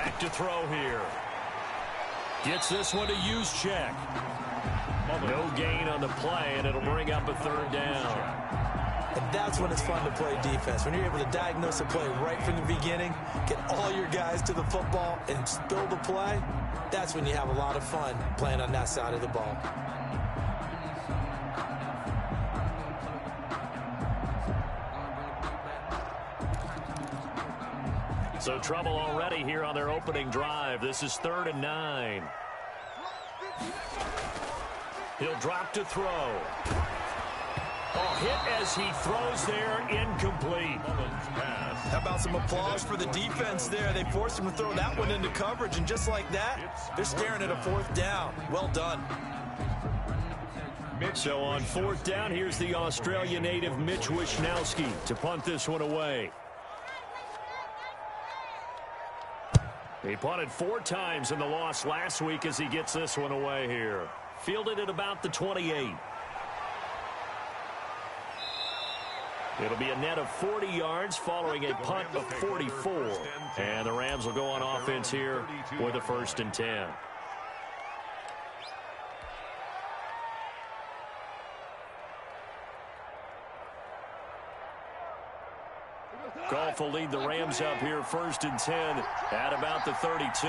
back to throw here. Gets this one to use check. No gain on the play, and it'll bring up a third down. And that's when it's fun to play defense. When you're able to diagnose a play right from the beginning, get all your guys to the football, and spill the play, that's when you have a lot of fun playing on that side of the ball. So trouble already here on their opening drive. This is 3rd and 9. He'll drop to throw. Hit as he throws there, incomplete. How about some applause for the defense there? They forced him to throw that one into coverage, and just like that, they're staring at a 4th down. Well done. So on 4th down, here's the Australia native Mitch Wishnowski to punt this one away. He punted 4 times in the loss last week as he gets this one away here. Fielded at about the 28. It'll be a net of 40 yards following a punt of 44. And the Rams will go on offense here with a 1st and 10. Goff will lead the Rams up here 1st and 10 at about the 32.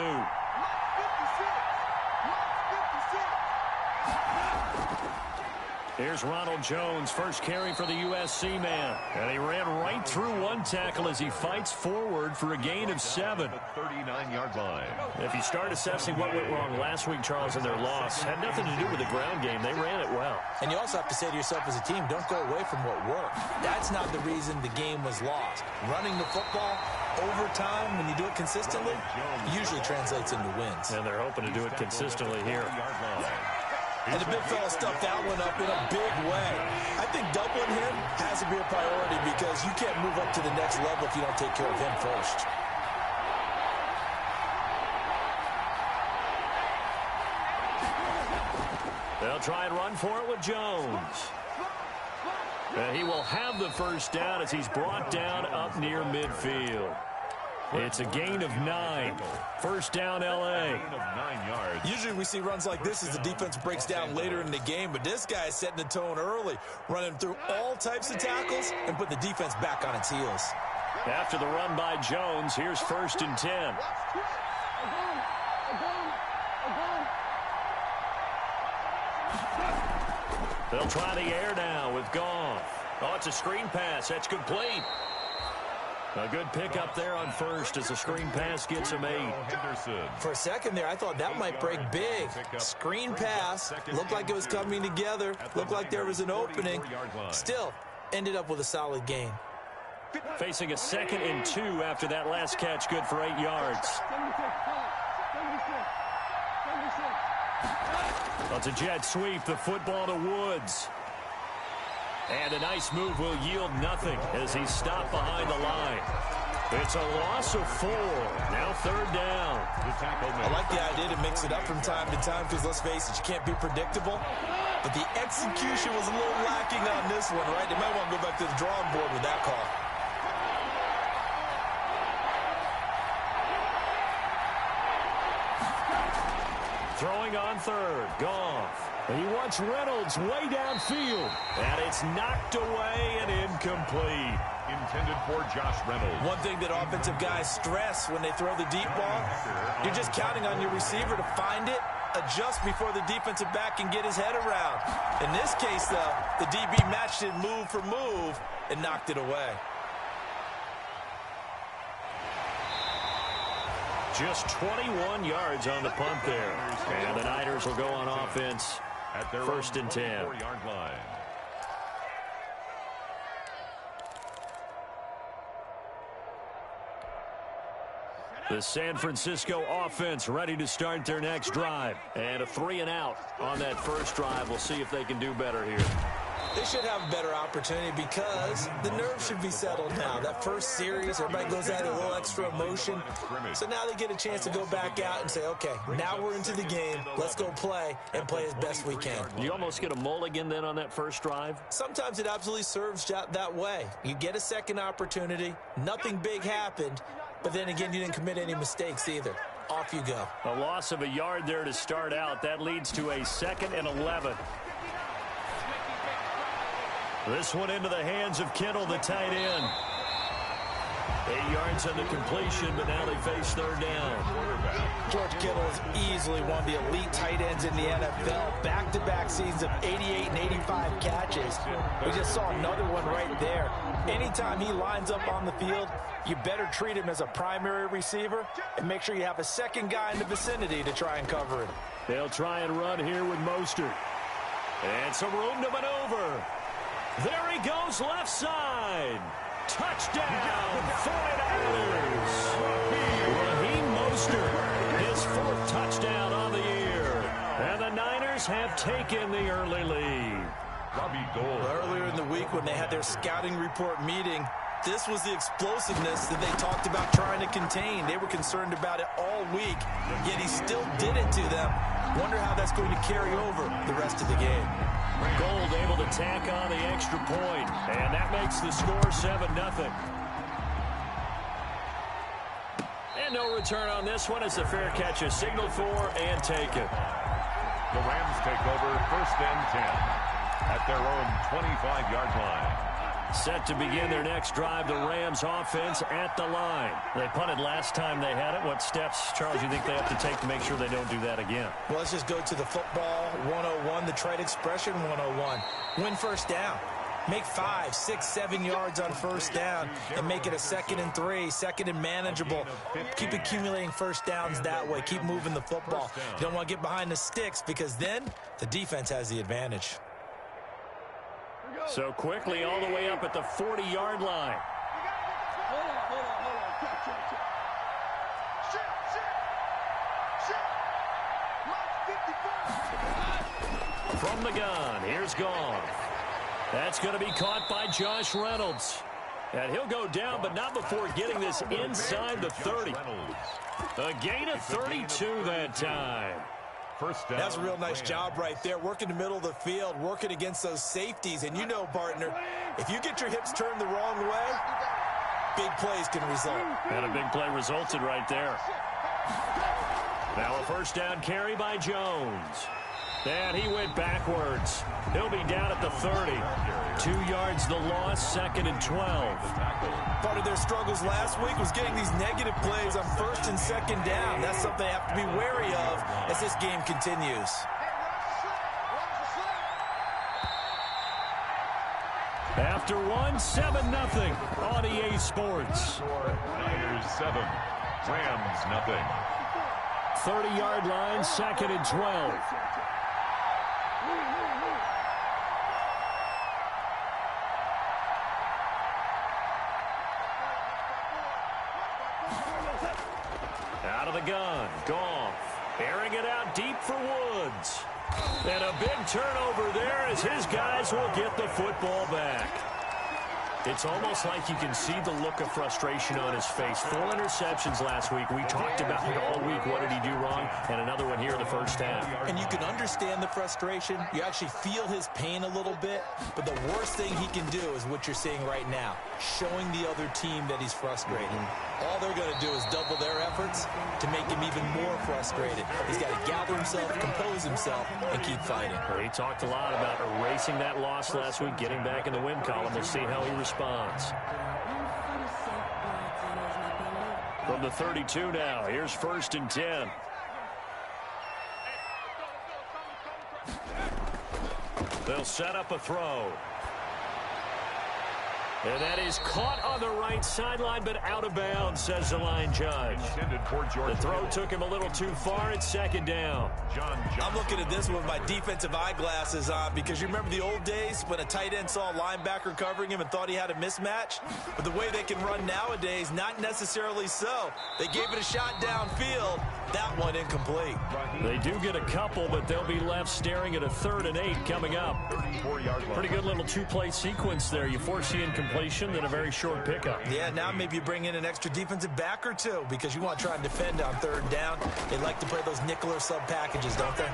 Here's Ronald Jones, first carry for the USC man. And he ran right through one tackle as he fights forward for a gain of 7. 39-yard line. If you start assessing what went wrong last week, Charles, in their loss, had nothing to do with the ground game. They ran it well. And you also have to say to yourself as a team, don't go away from what worked. That's not the reason the game was lost. Running the football over time, when you do it consistently, usually translates into wins. And they're hoping to do it consistently here. And the big fella stuffed that one up in a big way. I think doubling him has to be a priority because you can't move up to the next level if you don't take care of him first. They'll try and run for it with Jones. And he will have the 1st down as he's brought down up near midfield. It's a gain of 9. 1st down, L.A. Usually we see runs like this as the defense breaks down later in the game, but this guy is setting the tone early, running through all types of tackles and put the defense back on its heels. After the run by Jones, here's 1st and 10. They'll try the air now with Goff. Oh, it's a screen pass. That's complete. A good pickup there on 1st as the screen pass gets him 8. For a second there, I thought that might break big. Screen pass. Looked like it was coming together. Looked like there was an opening. Still, ended up with a solid gain. Facing a 2nd and 2 after that last catch, good for 8 yards. That's a jet sweep, the football to Woods. And a nice move will yield nothing as he's stopped behind the line. It's a loss of 4. Now 3rd down. I like the idea to mix it up from time to time because, let's face it, you can't be predictable. But the execution was a little lacking on this one, right? They might want to go back to the drawing board with that call. Throwing on 3rd, Goff. He wants Reynolds way downfield. And it's knocked away and incomplete. Intended for Josh Reynolds. One thing that offensive guys stress when they throw the deep ball, you're just counting on your receiver to find it, adjust before the defensive back can get his head around. In this case, though, the DB matched it move for move and knocked it away. Just 21 yards on the punt there. And the Niners will go on offense at their 1st and 10. 4-yard line. The San Francisco offense ready to start their next drive. And a 3 and out on that first drive. We'll see if they can do better here. They should have a better opportunity because the nerves should be settled now. That first series, everybody goes out with a little extra emotion. So now they get a chance to go back out and say, okay, now we're into the game. Let's go play and play as best we can. You almost get a mulligan then on that first drive? Sometimes it absolutely serves that way. You get a second opportunity. Nothing big happened. But then again, you didn't commit any mistakes either. Off you go. A loss of a yard there to start out. That leads to a 2nd and 11. This one into the hands of Kittle, the tight end. 8 yards on the completion, but now they face third down. George Kittle is easily one of the elite tight ends in the NFL. Back-to-back seasons of 88 and 85 catches. We just saw another one right there. Anytime he lines up on the field, you better treat him as a primary receiver and make sure you have a second guy in the vicinity to try and cover him. They'll try and run here with Mostert. And some room to maneuver. There he goes, left side. Touchdown, 49ers. Raheem Mostert, his 4th touchdown on the year. And the Niners have taken the early lead. Earlier in the week when they had their scouting report meeting, this was the explosiveness that they talked about trying to contain. They were concerned about it all week, yet he still did it to them. Wonder how that's going to carry over the rest of the game. Gold able to tack on the extra point, and that makes the score 7-0. And no return on this one. It's a fair catch, a signal for, and take it. The Rams take over 1st and 10 at their own 25-yard line. Set to begin their next drive, the Rams offense at the line. They punted last time they had it. What steps, Charles, you think they have to take to make sure they don't do that again? Well, let's just go to the football 101, the trade expression 101. Win first down. Make 5, 6, 7 yards on first down and make it a 2nd and 3, 2nd and manageable. Keep accumulating first downs that way. Keep moving the football. You don't want to get behind the sticks because then the defense has the advantage. So quickly all the way up at the 40-yard line. From the gun, here's Goff. That's going to be caught by Josh Reynolds. And he'll go down, but not before getting this inside the 30. A gain of 32 that time. First down. That's a real nice job right there, working the middle of the field, working against those safeties. And you know, partner, if you get your hips turned the wrong way, big plays can result. And a big play resulted right there. Now a first down carry by Jones. And he went backwards. He'll be down at the 30. 2 yards the loss, 2nd and 12. Part of their struggles last week was getting these negative plays on 1st and 2nd down. That's something they have to be wary of as this game continues. After one, 7-0 on EA Sports. Niners 7, Rams nothing. 30-yard line, 2nd and 12. Out of the gun, Goff, airing it out deep for Woods. And a big turnover there as his guys will get the football back. It's almost like you can see the look of frustration on his face. 4 interceptions last week. We talked about it all week. What did he do wrong? And another one here in the first half. And you can understand the frustration. You actually feel his pain a little bit. But the worst thing he can do is what you're seeing right now, showing the other team that he's frustrated. All they're going to do is double their efforts to make him even more frustrated. He's got to gather himself, compose himself, and keep fighting. Well, he talked a lot about erasing that loss last week, getting back in the win column. We'll see how he responds. From the 32 now, here's 1st and 10. They'll set up a throw. And that is caught on the right sideline, but out of bounds, says the line judge. The throw took him a little too far. It's second down. I'm looking at this with my defensive eyeglasses on because you remember the old days when a tight end saw a linebacker covering him and thought he had a mismatch? But the way they can run nowadays, not necessarily so. They gave it a shot downfield. That one incomplete. They do get a couple, but they'll be left staring at a 3rd and 8 coming up. Pretty good little two-play sequence there. You force the incompletion, then a very short pickup. Yeah, now maybe you bring in an extra defensive back or two because you want to try and defend on 3rd down. They like to play those nickel or sub packages, don't they?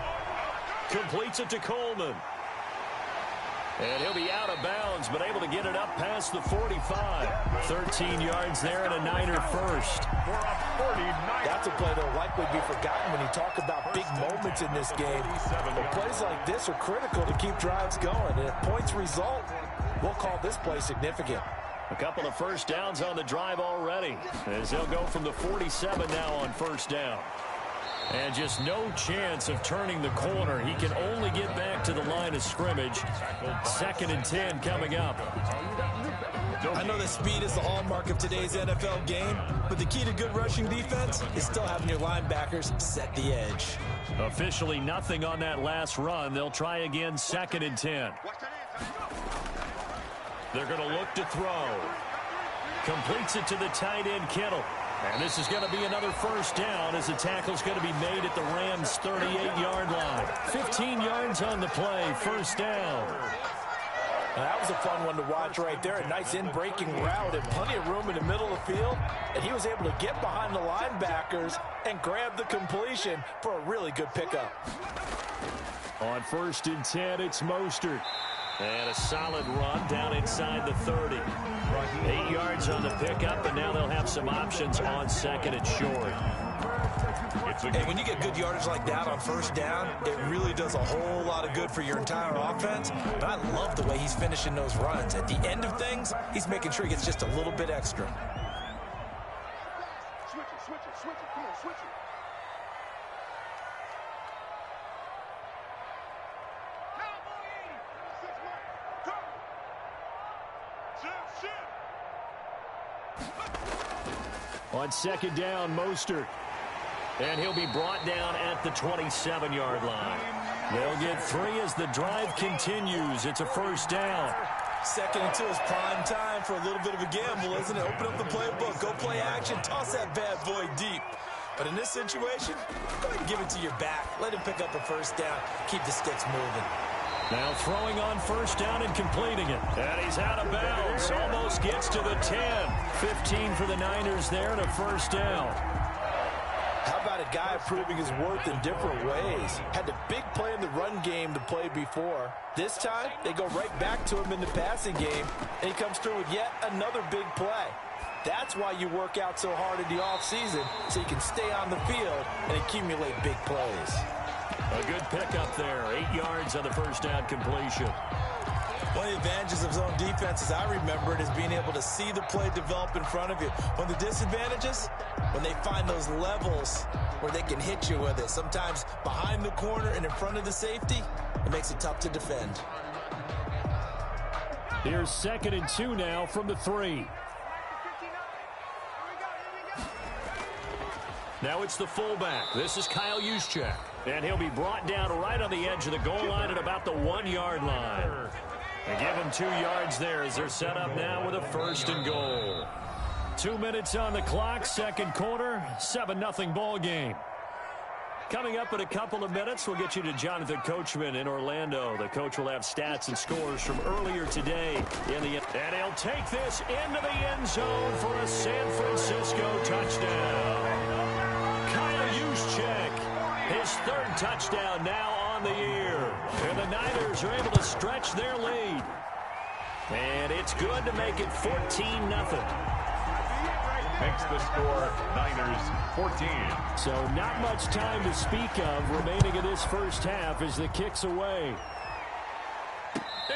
Completes it to Coleman. And he'll be out of bounds, but able to get it up past the 45. 13 yards there and a Niner first. That's a play that will likely be forgotten when you talk about big moments in this game. But plays like this are critical to keep drives going. And if points result, we'll call this play significant. A couple of first downs on the drive already, as they'll go from the 47 now on first down. And just no chance of turning the corner. He can only get back to the line of scrimmage. 2nd and 10 coming up. I know that speed is the hallmark of today's NFL game, but the key to good rushing defense is still having your linebackers set the edge. Officially nothing on that last run. They'll try again 2nd and 10. They're going to look to throw. Completes it to the tight end, Kittle. And this is going to be another first down as the tackle's going to be made at the Rams' 38-yard line. 15 yards on the play, first down. That was a fun one to watch right there. A nice in-breaking route and plenty of room in the middle of the field. And he was able to get behind the linebackers and grab the completion for a really good pickup. On 1st and 10, it's Mostert. And a solid run down inside the 30. 8 yards on the pickup, and now they'll have some options on 2nd and short. And when you get good yardage like that on first down, it really does a whole lot of good for your entire offense. But I love the way he's finishing those runs. At the end of things, he's making sure he gets just a little bit extra. Switch it. Come on, switch it. On 2nd down, Mostert. And he'll be brought down at the 27-yard line. They'll get 3 as the drive continues. It's a first down. 2nd and 2 is prime time for a little bit of a gamble, isn't it? Open up the playbook, go play action, toss that bad boy deep. But in this situation, go ahead and give it to your back. Let him pick up a first down. Keep the sticks moving. Now throwing on first down and completing it. And he's out of bounds. Almost gets to the 10. 15 for the Niners there and a first down. How about a guy proving his worth in different ways? Had the big play in the run game to play before. This time, they go right back to him in the passing game, and he comes through with yet another big play. That's why you work out so hard in the offseason, so you can stay on the field and accumulate big plays. A good pickup there. 8 yards on the first down completion. One of the advantages of zone defense, as I remember it, is being able to see the play develop in front of you. One of the disadvantages, when they find those levels where they can hit you with it, sometimes behind the corner and in front of the safety, it makes it tough to defend. Here's 2nd and 2 now from the 3. Now it's the fullback. This is Kyle Juszczyk. And he'll be brought down right on the edge of the goal line at about the 1-yard line. They give him 2 yards there as they're set up now with a 1st and goal. 2 minutes on the clock, second quarter, 7-0 ball game. Coming up in a couple of minutes, we'll get you to Jonathan Coachman in Orlando. The coach will have stats and scores from earlier today. And he'll take this into the end zone for a San Francisco touchdown. Kyle Juszczyk, his 3rd touchdown now on the year. And the Niners are able to stretch their lead. And it's good to make it 14-0. Makes the score Niners 14. So not much time to speak of remaining in this first half as the kick's away.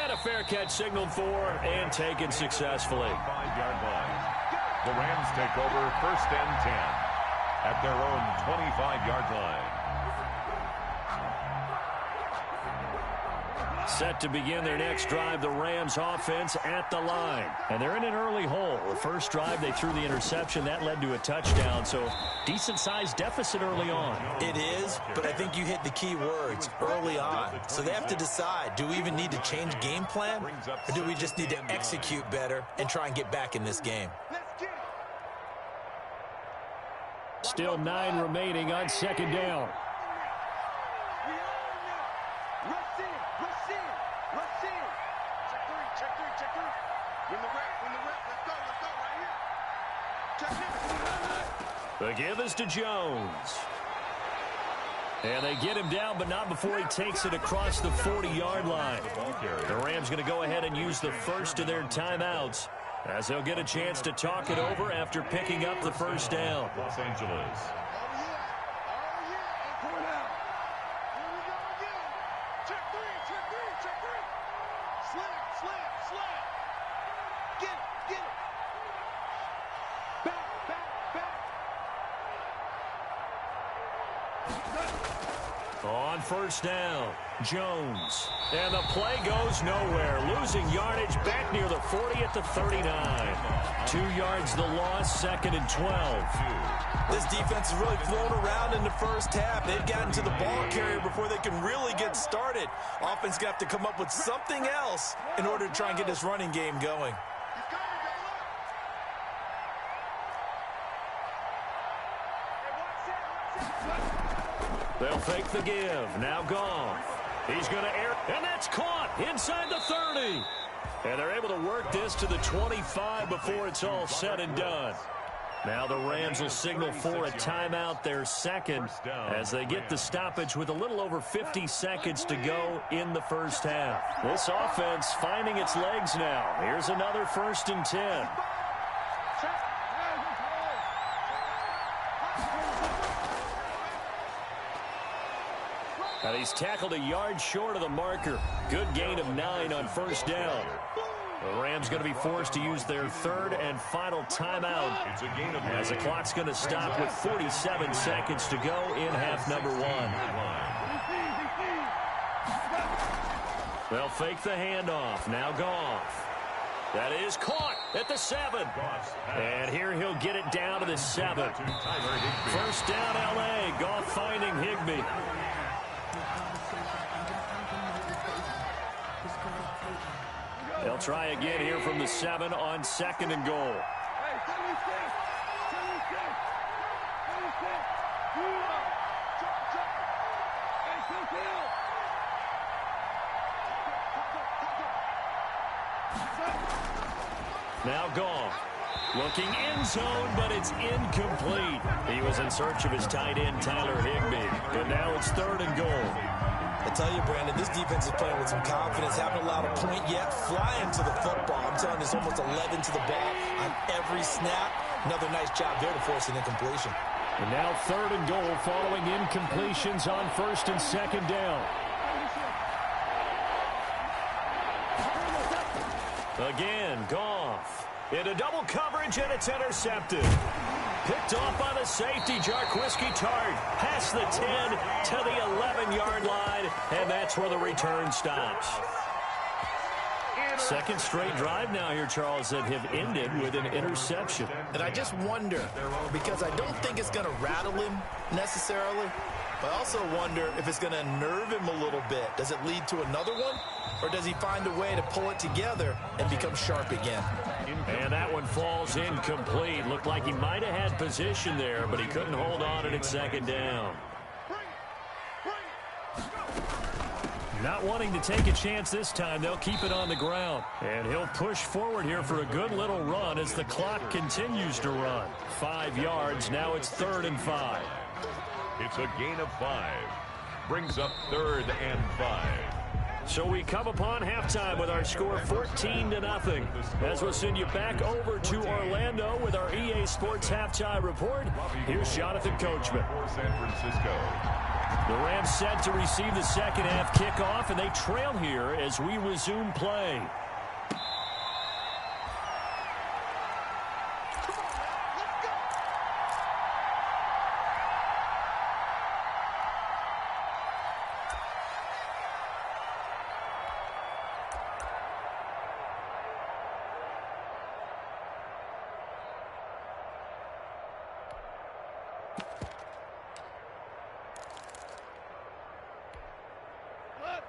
And a fair catch signaled for and taken successfully. 5-yard line. The Rams take over 1st and 10 at their own 25-yard line. Set to begin their next drive, the Rams offense at the line. And they're in an early hole. The first drive, they threw the interception. That led to a touchdown, so decent-sized deficit early on. It is, but I think you hit the key words, early on. So they have to decide, do we even need to change game plan, or do we just need to execute better and try and get back in this game? Still 9 remaining on second down. The give is to Jones. And they get him down, but not before he takes it across the 40-yard line. The Rams going to go ahead and use the first of their timeouts, as they'll get a chance to talk it over after picking up the first down. Los Angeles. On first down, Jones. And the play goes nowhere. Losing yardage back near the 40 at the 39. 2 yards the loss, 2nd and 12. This defense has really flown around in the first half. They've gotten to the ball carrier before they can really get started. Offense got to come up with something else in order to try and get this running game going. They'll fake the give. Now Goff. He's going to air, and that's caught inside the 30. And they're able to work this to the 25 before it's all said and done. Now the Rams will signal for a timeout, their second, as they get the stoppage with a little over 50 seconds to go in the first half. This offense finding its legs now. Here's another 1st and 10. And he's tackled a yard short of the marker. Good gain of 9 on first down. The Rams going to be forced to use their 3rd and final timeout, as the clock's going to stop with 47 seconds to go in half number 1. They'll fake the handoff. Now Goff. That is caught at the 7. And here he'll get it down to the 7. First down, L.A. Goff finding Higbee. They'll try again here from the 7 on 2nd and goal. Now Goff. Looking end zone, but it's incomplete. He was in search of his tight end, Tyler Higbee. But now it's 3rd and goal. I tell you, Brandon, this defense is playing with some confidence. Haven't allowed a point yet. Flying to the football. I'm telling you, it's almost 11 to the ball on every snap. Another nice job there to force an incompletion. And now 3rd and goal following incompletions on 1st and 2nd down. Again, Goff. Into double coverage, and it's intercepted. Picked off by the safety, Jarquiski Tart. Past the 10 to the 11-yard line, and that's where the return stops. Second straight drive now here, Charles, that have ended with an interception. And I just wonder, because I don't think it's going to rattle him necessarily, but I also wonder if it's going to nerve him a little bit. Does it lead to another one, or does he find a way to pull it together and become sharp again? And that one falls incomplete. Looked like he might have had position there, but he couldn't hold on at 2nd down. Not wanting to take a chance this time, they'll keep it on the ground. And he'll push forward here for a good little run as the clock continues to run. 5 yards, now it's 3rd and 5. It's a gain of 5. Brings up 3rd and 5. So we come upon halftime with our score 14-0. As we'll send you back over to Orlando with our EA Sports Halftime Report, here's Jonathan Coachman. San Francisco. The Rams set to receive the second half kickoff, and they trail here as we resume play.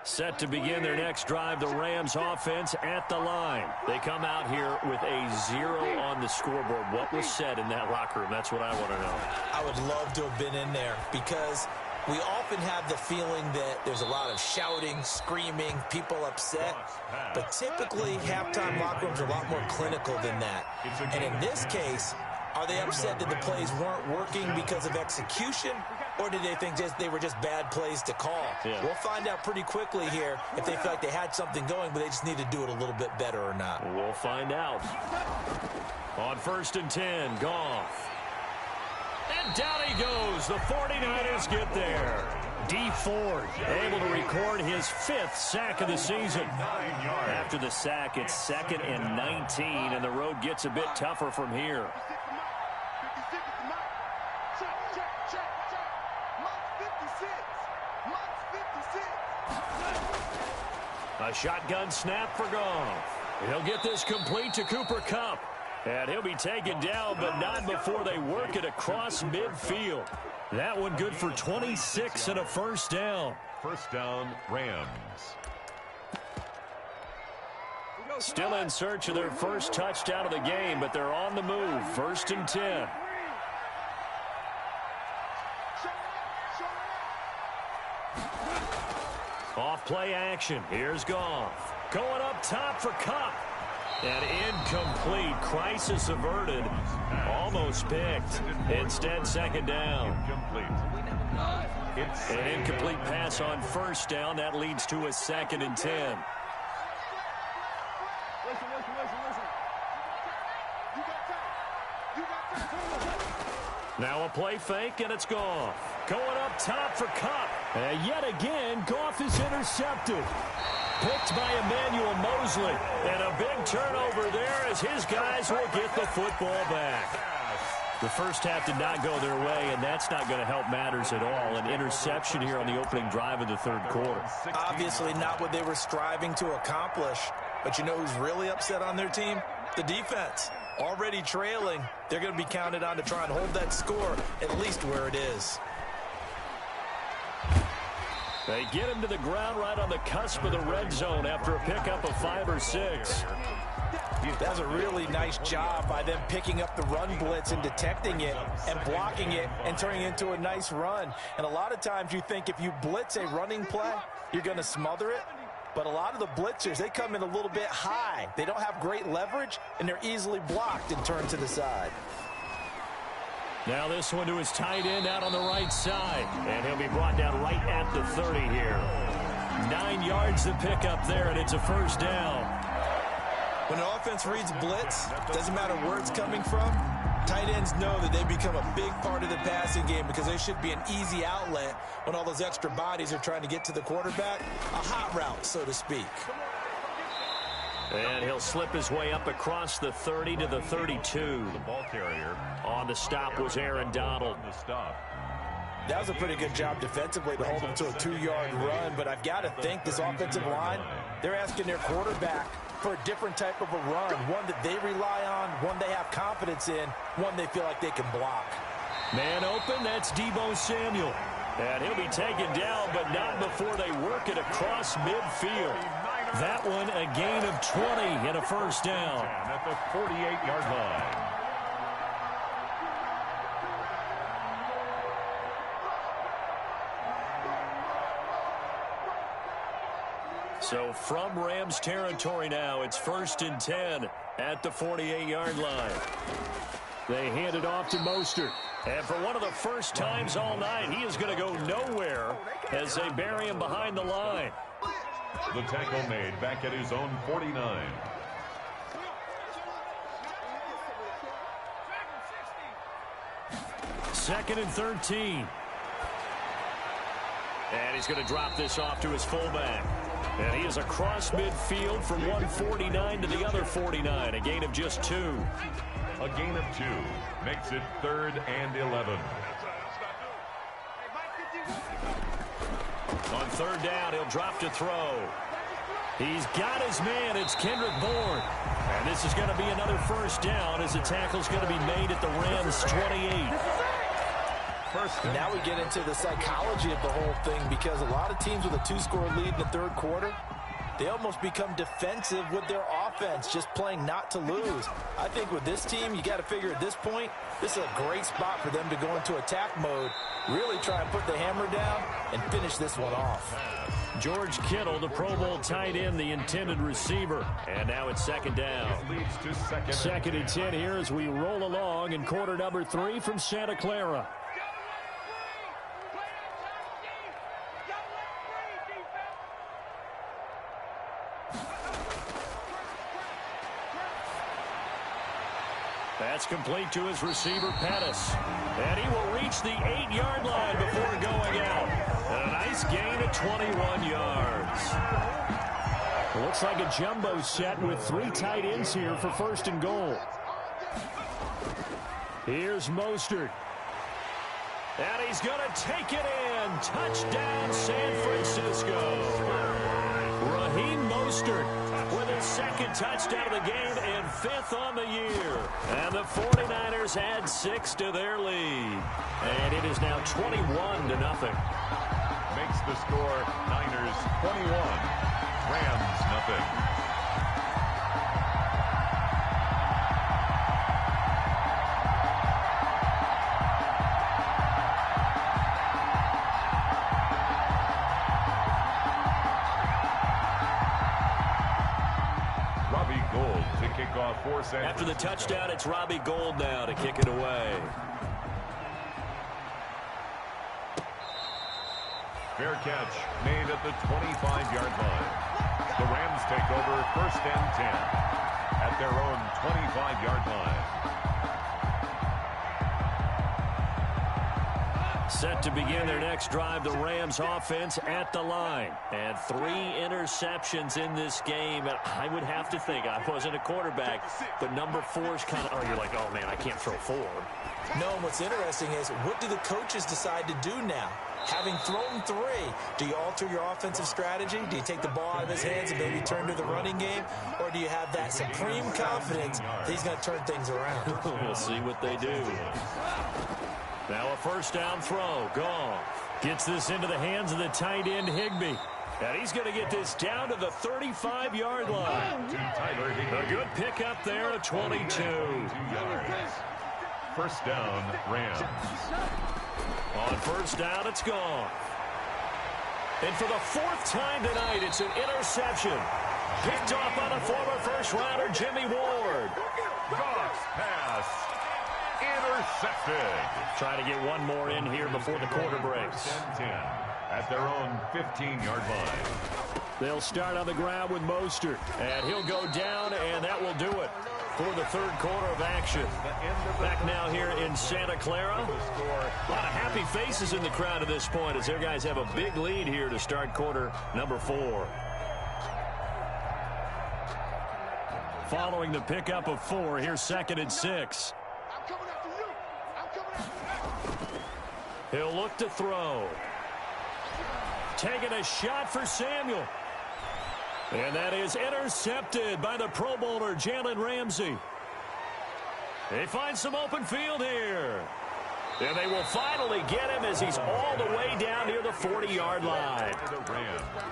Set to begin their next drive, the Rams offense at the line. They come out here with a 0 on the scoreboard. What was said in that locker room? That's what I want to know. I would love to have been in there because we often have the feeling that there's a lot of shouting, screaming, people upset. But typically, halftime locker rooms are a lot more clinical than that. And in this case, are they upset that the plays weren't working because of execution? Or did they think they were just bad plays to call? Yeah. We'll find out pretty quickly here if they feel like they had something going, but they just need to do it a little bit better or not. We'll find out. On 1st and 10, Goff. And down he goes. The 49ers get there. D Ford able to record his 5th sack of the season. After the sack, it's 2nd and 19, and the road gets a bit tougher from here. A shotgun snap for Goff. He'll get this complete to Cooper Kupp. And he'll be taken down, but not before they work it across midfield. That one good for 26 and a first down. First down, Rams. Still in search of their first touchdown of the game, but they're on the move. 1st and 10. Off play action. Here's Goff. Going up top for Kupp. And incomplete. Crisis averted. Almost picked. Instead, 2nd down. An incomplete pass on 1st down. That leads to a 2nd and 10. Now a play fake, and it's Goff. Going up top for Kupp. And yet again, Goff is intercepted. Picked by Emmanuel Mosley. And a big turnover there as his guys will get the football back. The first half did not go their way, and that's not going to help matters at all. An interception here on the opening drive of the 3rd quarter. Obviously not what they were striving to accomplish. But you know who's really upset on their team? The defense. Already trailing, they're going to be counted on to try and hold that score at least where it is. They get him to the ground right on the cusp of the red zone after a pickup of 5 or 6. That's a really nice job by them picking up the run blitz and detecting it and blocking it and turning it into a nice run. And a lot of times you think if you blitz a running play, you're going to smother it. But a lot of the blitzers, they come in a little bit high. They don't have great leverage, and they're easily blocked and turned to the side. Now this one to his tight end out on the right side. And he'll be brought down right at the 30 here. 9 yards to pick up there, and it's a first down. When an offense reads blitz, doesn't matter where it's coming from, tight ends know that they become a big part of the passing game because they should be an easy outlet when all those extra bodies are trying to get to the quarterback. A hot route, so to speak. And he'll slip his way up across the 30 to the 32. The ball carrier. On the stop was Aaron Donald. That was a pretty good job defensively to hold him to a 2-yard run, but I've got to think this offensive line, they're asking their quarterback for a different type of a run, one that they rely on, one they have confidence in, one they feel like they can block. Man open, that's Deebo Samuel. And he'll be taken down, but not before they work it across midfield. That one a gain of 20 and a first down. At the 48-yard line. So from Rams territory now, it's 1st and 10 at the 48-yard line. They hand it off to Mostert. And for one of the first times all night, he is going to go nowhere as they bury him behind the line. The tackle made back at his own 49. Second and 13. And he's going to drop this off to his fullback. And he is across midfield from one 49 to the other 49. A gain of just 2. A gain of 2 makes it 3rd and 11. On 3rd down, he'll drop to throw. He's got his man. It's Kendrick Bourne. And this is going to be another first down as the tackle's going to be made at the Rams' 28. Now we get into the psychology of the whole thing, because a lot of teams with a 2-score lead in the third quarter, they almost become defensive with their offense, just playing not to lose. I think with this team, you got to figure at this point, this is a great spot for them to go into attack mode, really try and put the hammer down and finish this one off. George Kittle, the Pro Bowl tight end, the intended receiver. And now it's second down. Second and 10 here as we roll along in quarter number 3 from Santa Clara. That's complete to his receiver, Pettis. And he will reach the 8-yard line before going out. And a nice gain of 21 yards. Looks like a jumbo set with 3 tight ends here for first and goal. Here's Mostert. And he's going to take it in. Touchdown, San Francisco. Raheem Mostert with his second touchdown of the game and 5th on the year. And the 49ers add 6 to their lead. And it is now 21-0. Makes the score Niners 21, Rams nothing. After the touchdown, it's Robbie Gould now to kick it away. Fair catch made at the 25-yard line. The Rams take over first and 10 at their own 25-yard line. Set to begin their next drive, the Rams offense at the line. And 3 interceptions in this game. And I would have to think, I wasn't a quarterback, but number 4 is kind of, oh, you're like, oh, man, I can't throw 4. No, and what's interesting is, what do the coaches decide to do now? Having thrown 3, do you alter your offensive strategy? Do you take the ball out of his hands and maybe turn to the running game? Or do you have that supreme confidence that he's going to turn things around? We'll see what they do. Now a first down throw. Goff gets this into the hands of the tight end, Higbee. And he's going to get this down to the 35-yard line. A good pickup there at 22. First down, Rams. On first down, it's Goff. And for the 4th time tonight, it's an interception. Picked off by the former first-rounder, Jimmy Ward. Goff's pass. Intercepted. Try to get one more in here before the quarter breaks. 10 at their own 15-yard line. They'll start on the ground with Mostert. And he'll go down, and that will do it for the third quarter of action. Back now here in Santa Clara. A lot of happy faces in the crowd at this point as their guys have a big lead here to start quarter number 4. Following the pickup of 4, here's second and 6. He'll look to throw. Taking a shot for Samuel. And that is intercepted by the Pro Bowler, Jalen Ramsey. They find some open field here. And they will finally get him as he's all the way down near the 40-yard line.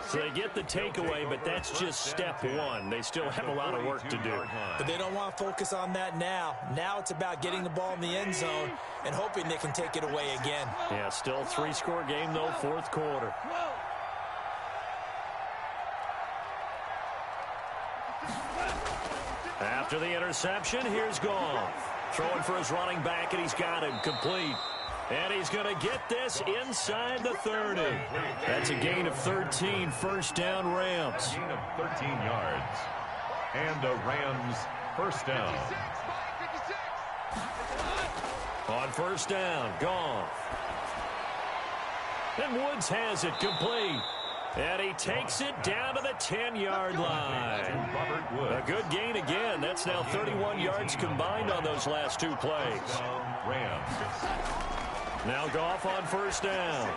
So they get the takeaway, but that's just step 1. They still have a lot of work to do. But they don't want to focus on that now. Now it's about getting the ball in the end zone and hoping they can take it away again. Yeah, still 3-score game, though, 4th quarter. After the interception, here's Goff. Throwing for his running back, and he's got him complete. And he's going to get this inside the 30. That's a gain of 13, first down Rams. Gain of 13 yards. And a Rams first down. On first down, Goff. And Woods has it complete. And he takes it down to the 10-yard line. A good gain again. That's now 31 yards combined on those last 2 plays. Now Goff on first down.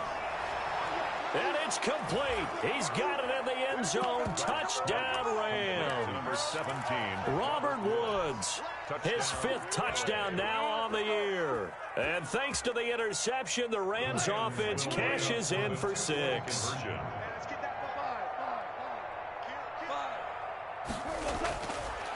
And it's complete. He's got it in the end zone. Touchdown Rams. Number 17. Robert Woods. His 5th touchdown now on on the year. And thanks to the interception, the Rams offense cashes in for 6.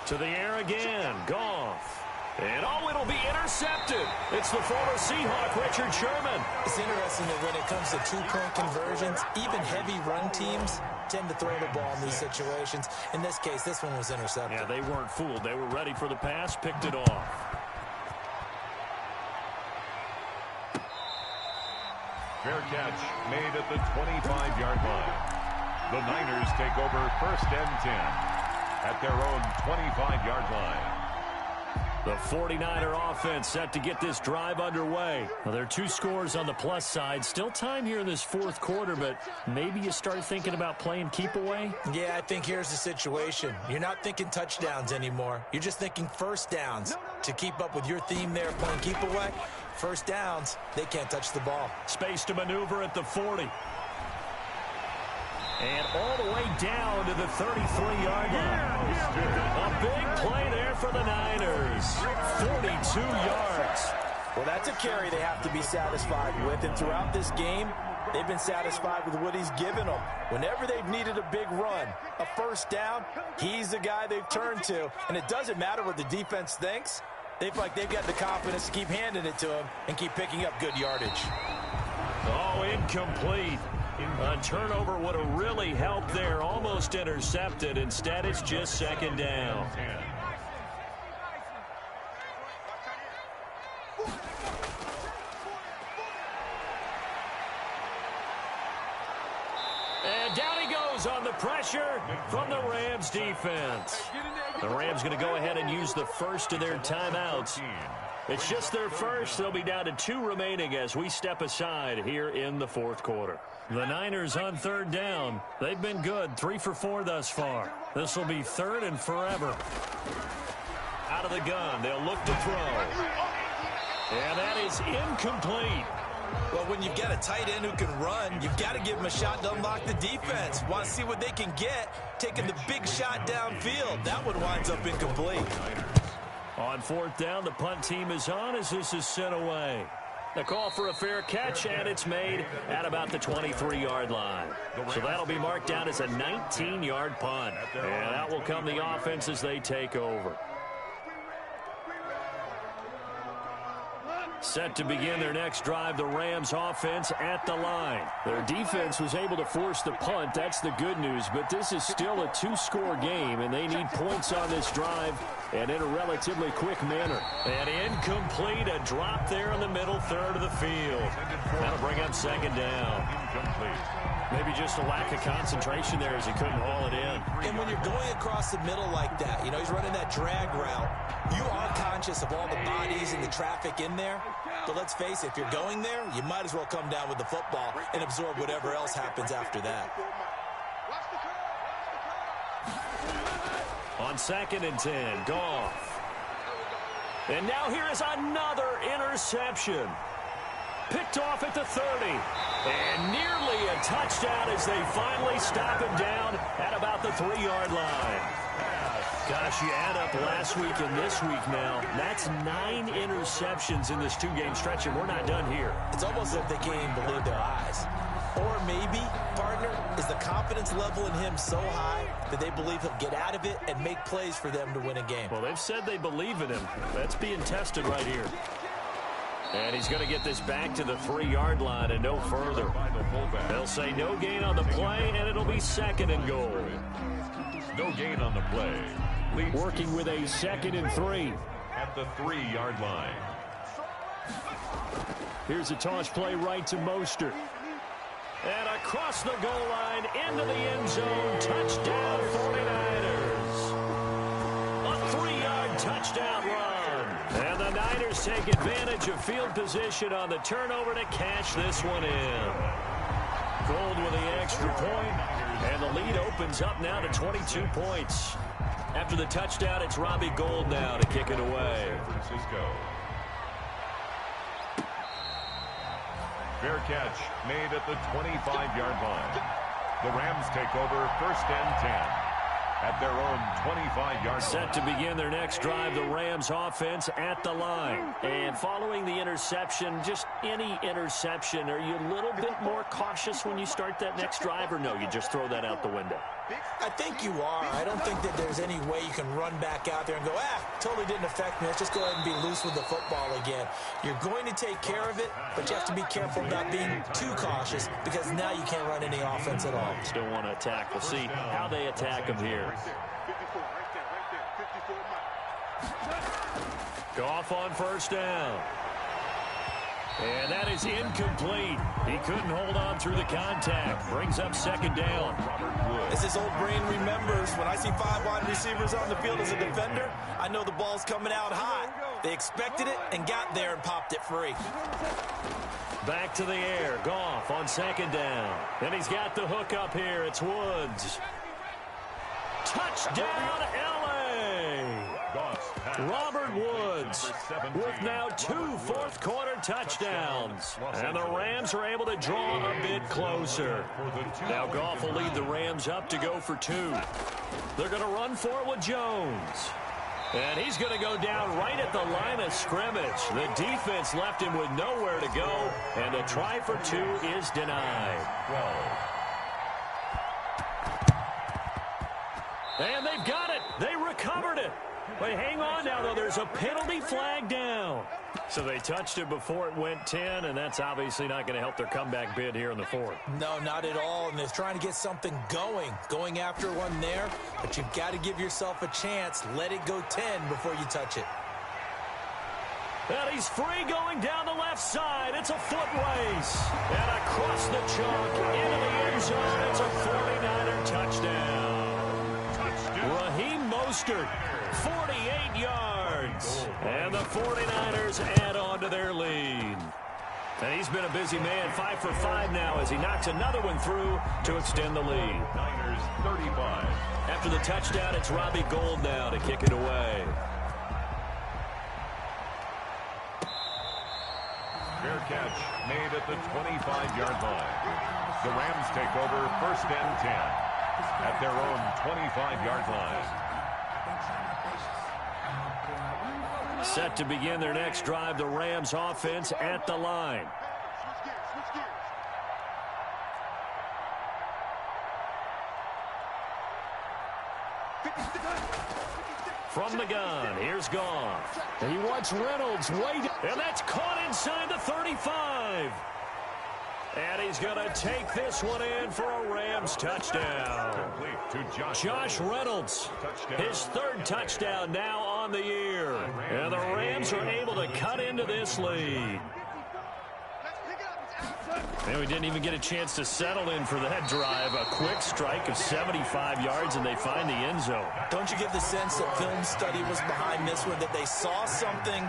To the air again, Goff. And it'll be intercepted. It's the former Seahawk, Richard Sherman. It's interesting that when it comes to two-point conversions, even heavy run teams tend to throw the ball in these situations. In this case, this one was intercepted. Yeah, they weren't fooled. They were ready for the pass, picked it off. Fair catch made at the 25-yard line. The Niners take over 1st and 10 at their own 25-yard line. The 49er offense set to get this drive underway. Well, there are 2 scores on the plus side. Still time here in this 4th quarter, but maybe you start thinking about playing keep away? Yeah, I think here's the situation. You're not thinking touchdowns anymore. You're just thinking first downs. To keep up with your theme there, playing keep away, first downs, they can't touch the ball. Space to maneuver at the 40. And all the way down to the 33-yard line. A big play there for the Niners. 42 yards. Well, that's a carry they have to be satisfied with. And throughout this game, they've been satisfied with what he's given them. Whenever they've needed a big run, a first down, he's the guy they've turned to. And it doesn't matter what the defense thinks. They feel like they've got the confidence to keep handing it to him and keep picking up good yardage. Oh, incomplete. A turnover would have really helped there. Almost intercepted. Instead, it's just 2nd down. And down he goes on the pressure from the Rams defense. The Rams going to go ahead and use the first of their timeouts. It's just their first. They'll be down to 2 remaining as we step aside here in the 4th quarter. The Niners on 3rd down. They've been good. 3 for 4 thus far. This will be 3rd and forever. Out of the gun. They'll look to throw. And that is incomplete. Well, when you've got a tight end who can run, you've got to give him a shot to unlock the defense. Want to see what they can get, taking the big shot downfield. That one winds up incomplete. On 4th down, the punt team is on as this is sent away. The call for a fair catch, and it's made at about the 23-yard line. So that'll be marked down as a 19-yard punt. And out will come the offense as they take over. Set to begin their next drive, the Rams offense at the line. Their defense was able to force the punt. That's the good news, but this is still a 2-score game, and they need points on this drive and in a relatively quick manner. And incomplete, a drop there in the middle third of the field. That'll bring up 2nd down. Incomplete. Maybe just a lack of concentration there as he couldn't haul it in. And when you're going across the middle like that, you know, he's running that drag route, you are conscious of all the bodies and the traffic in there. But let's face it, if you're going there, you might as well come down with the football and absorb whatever else happens after that. On 2nd and 10, Goff. And now here is another interception. Picked off at the 30. And nearly a touchdown as they finally stop him down at about the 3-yard line. Gosh, you add up last week and this week now. That's 9 interceptions in this 2-game stretch, and we're not done here. It's almost as if they can't even believe their eyes. Or maybe, partner, is the confidence level in him so high that they believe he'll get out of it and make plays for them to win a game. Well, they've said they believe in him. That's being tested right here. And he's going to get this back to the 3-yard line and no further. They'll say no gain on the play, and it'll be 2nd and goal. No gain on the play. Working with a 2nd and 3. At the 3-yard line. Here's a toss play right to Mostert. And across the goal line, into the end zone, touchdown 49ers. A 3-yard touchdown run. And the Niners take advantage of field position on the turnover to cash this one in. Gold with the extra point, and the lead opens up now to 22 points. After the touchdown, it's Robbie Gould now to kick it away. San Francisco. Fair catch made at the 25-yard line. The Rams take over 1st and 10 at their own 25-yard line. Set to begin their next drive, the Rams offense at the line. And following the interception, just any interception, are you a little bit more cautious when you start that next drive, or no, you just throw that out the window? I think you are. I don't think that there's any way you can run back out there and go, totally didn't affect me. Let's just go ahead and be loose with the football again. You're going to take care of it, but you have to be careful about being too cautious because now you can't run any offense at all. Still want to attack. We'll see how they attack them here. Goff on first down. And that is incomplete. He couldn't hold on through the contact. Brings up second down. As his old brain remembers, when I see 5 wide receivers on the field as a defender, I know the ball's coming out hot. They expected it and got there and popped it free. Back to the air. Goff on second down. And he's got the hook up here. It's Woods. Touchdown, L.A. Robert Woods with now 2 fourth-quarter touchdowns. And the Rams are able to draw a bit closer. Now Goff will lead the Rams up to go for 2. They're going to run for it with Jones. And he's going to go down right at the line of scrimmage. The defense left him with nowhere to go. And a try for 2 is denied. And they've got it. They recovered it. But hang on now, though. There's a penalty flag down. So they touched it before it went 10, and that's obviously not going to help their comeback bid here in the 4th. No, not at all. And they're trying to get something going after one there. But you've got to give yourself a chance. Let it go 10 before you touch it. And he's free going down the left side. It's a foot race. And across the chalk into the end zone. It's a 49er touchdown. Raheem Mostert, 48 yards. And the 49ers add on to their lead. And he's been a busy man, 5 for 5 now as he knocks another one through to extend the lead. Niners 35. After the touchdown, it's Robbie Gould now to kick it away. Fair catch made at the 25-yard line. The Rams take over 1st and 10 at their own 25-yard line. Set to begin their next drive, the Rams offense at the line. From the gun, here's Goff. And he wants Reynolds waiting. And that's caught inside the 35. And he's going to take this one in for a Rams touchdown. Josh Reynolds, his 3rd touchdown now on the year. And the Rams are able to cut into this lead. And we didn't even get a chance to settle in for that drive. A quick strike of 75 yards, and they find the end zone. Don't you get the sense that film study was behind this one, that they saw something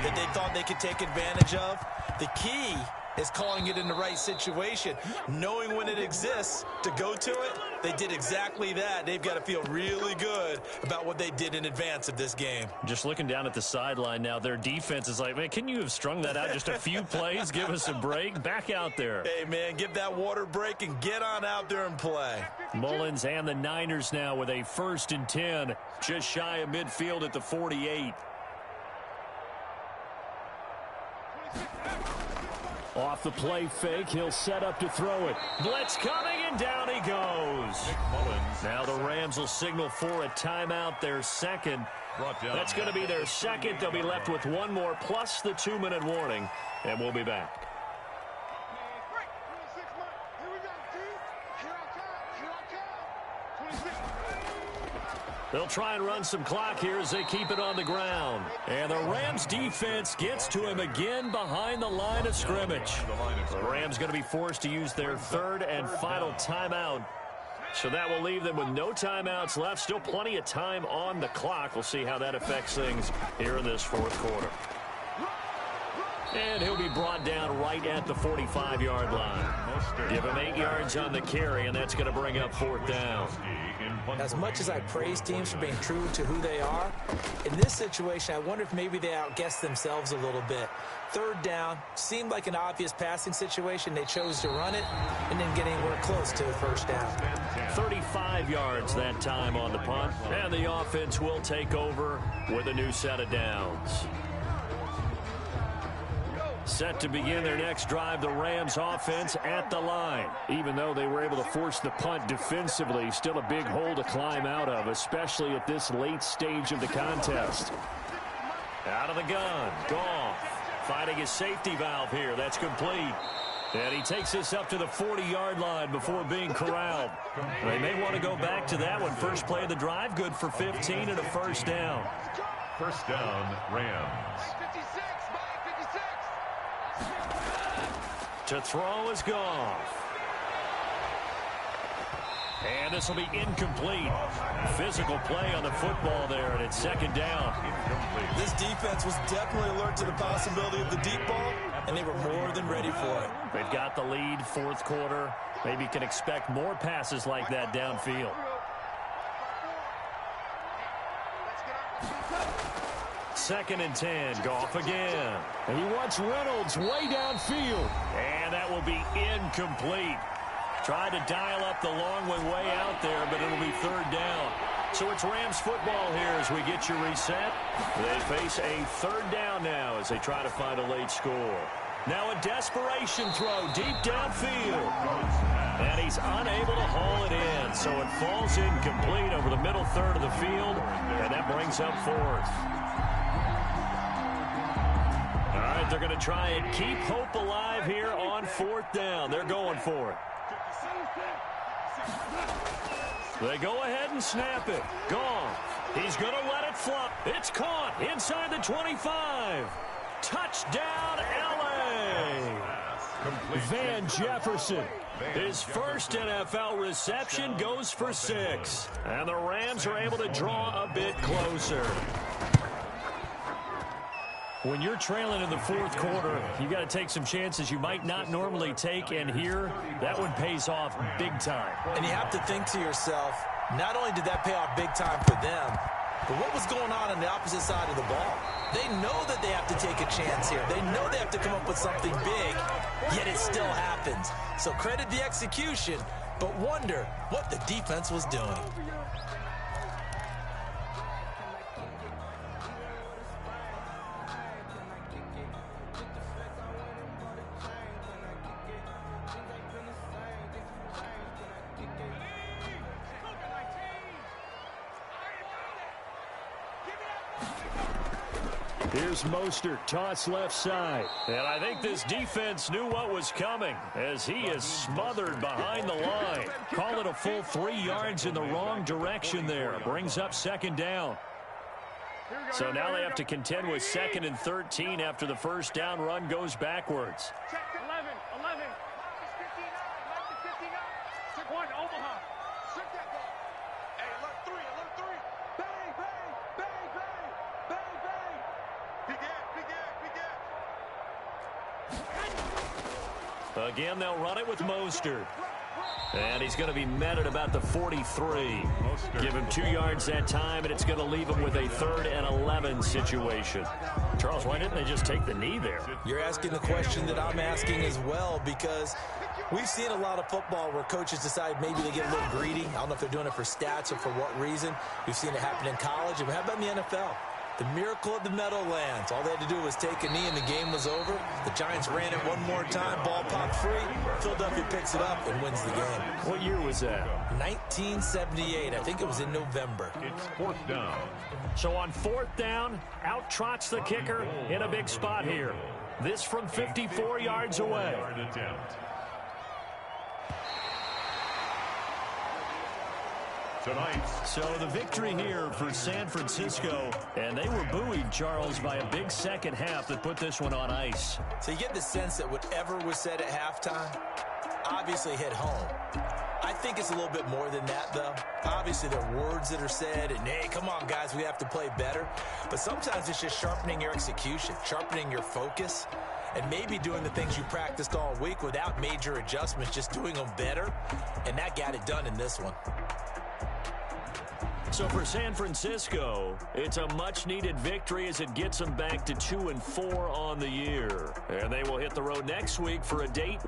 that they thought they could take advantage of? The key is calling it in the right situation, knowing when it exists to go to it. They did exactly that. They've got to feel really good about what they did in advance of this game. Just looking down at the sideline now, their defense is like, man, can you have strung that out just a few plays? Give us a break. Back out there. Hey, man, give that water break and get on out there and play. Mullins and the Niners now with a 1st and 10, just shy of midfield at the 48. Off the play fake, he'll set up to throw it. Blitz coming, and down he goes. Now the Rams will signal for a timeout, their 2nd. That's going to be their 2nd. They'll be left with 1 more, plus the 2-minute warning, and we'll be back. They'll try and run some clock here as they keep it on the ground. And the Rams defense gets to him again behind the line of scrimmage. The Rams going to be forced to use their 3rd and final timeout. So that will leave them with no timeouts left. Still plenty of time on the clock. We'll see how that affects things here in this 4th quarter. And he'll be brought down right at the 45-yard line. Give him 8 yards on the carry, and that's going to bring up 4th down. As much as I praise teams for being true to who they are, in this situation, I wonder if maybe they outguessed themselves a little bit. 3rd down seemed like an obvious passing situation. They chose to run it and didn't get anywhere close to the 1st down. 35 yards that time on the punt, and the offense will take over with a new set of downs. Set to begin their next drive, the Rams offense at the line. Even though they were able to force the punt defensively, still a big hole to climb out of, especially at this late stage of the contest. Out of the gun, Goff finding his safety valve here. That's complete. And he takes this up to the 40-yard line before being corralled. They may want to go back to that one. First play of the drive, good for 15 and a 1st down. 1st down, Rams. To throw is Goff. And this will be incomplete. Physical play on the football there, and it's 2nd down. This defense was definitely alert to the possibility of the deep ball, and they were more than ready for it. They've got the lead, 4th quarter. Maybe you can expect more passes like that downfield. 2nd and 10, Goff again. And he wants Reynolds way downfield. And that will be incomplete. Tried to dial up the long way out there, but it'll be 3rd down. So it's Rams football here as we get you reset. They face a 3rd down now as they try to find a late score. Now a desperation throw deep downfield. And he's unable to haul it in. So it falls incomplete over the middle 3rd of the field. And that brings up 4th. All right, they're going to try and keep hope alive here on 4th down. They're going for it. They go ahead and snap it. Goff. He's going to let it flop. It's caught inside the 25. Touchdown, L.A. Van Jefferson. His first NFL reception goes for 6. And the Rams are able to draw a bit closer. When you're trailing in the 4th quarter, you got to take some chances you might not normally take, and here, that one pays off big time. And you have to think to yourself, not only did that pay off big time for them, but what was going on the opposite side of the ball? They know that they have to take a chance here. They know they have to come up with something big, yet it still happens. So credit the execution, but wonder what the defense was doing. Here's Mostert, toss left side. And I think this defense knew what was coming as he is smothered behind the line. Call it a full 3 yards in the wrong direction there. Brings up 2nd down. So now they have to contend with 2nd and 13 after the 1st down run goes backwards. 11. 59. 1, Omaha. Hey, alert 3. Bang, bang, bang, bang, bang, bang. Big gap. Again, they'll run it with Mostert. And he's going to be met at about the 43. Give him 2 yards that time, and it's going to leave him with a 3rd and 11 situation. Charles, why didn't they just take the knee there? You're asking the question that I'm asking as well, because we've seen a lot of football where coaches decide maybe they get a little greedy. I don't know if they're doing it for stats or for what reason. We've seen it happen in college. And how about in the NFL? The miracle of the Meadowlands. All they had to do was take a knee and the game was over. The Giants ran it one more time. Ball popped free. Philadelphia picks it up and wins the game. What year was that? 1978. I think it was in November. It's 4th down. So on 4th down, out trots the kicker in a big spot here. This from 54 yards away. Tonight. So the victory here for San Francisco, and they were buoyed, Charles, by a big second half that put this one on ice. So you get the sense that whatever was said at halftime obviously hit home. I think it's a little bit more than that, though. Obviously, there are words that are said, and, hey, come on, guys, we have to play better. But sometimes it's just sharpening your execution, sharpening your focus. and maybe doing the things you practiced all week without major adjustments, just doing them better, and that got it done in this one. So for San Francisco, it's a much-needed victory as it gets them back to 2-4 on the year. And they will hit the road next week for a date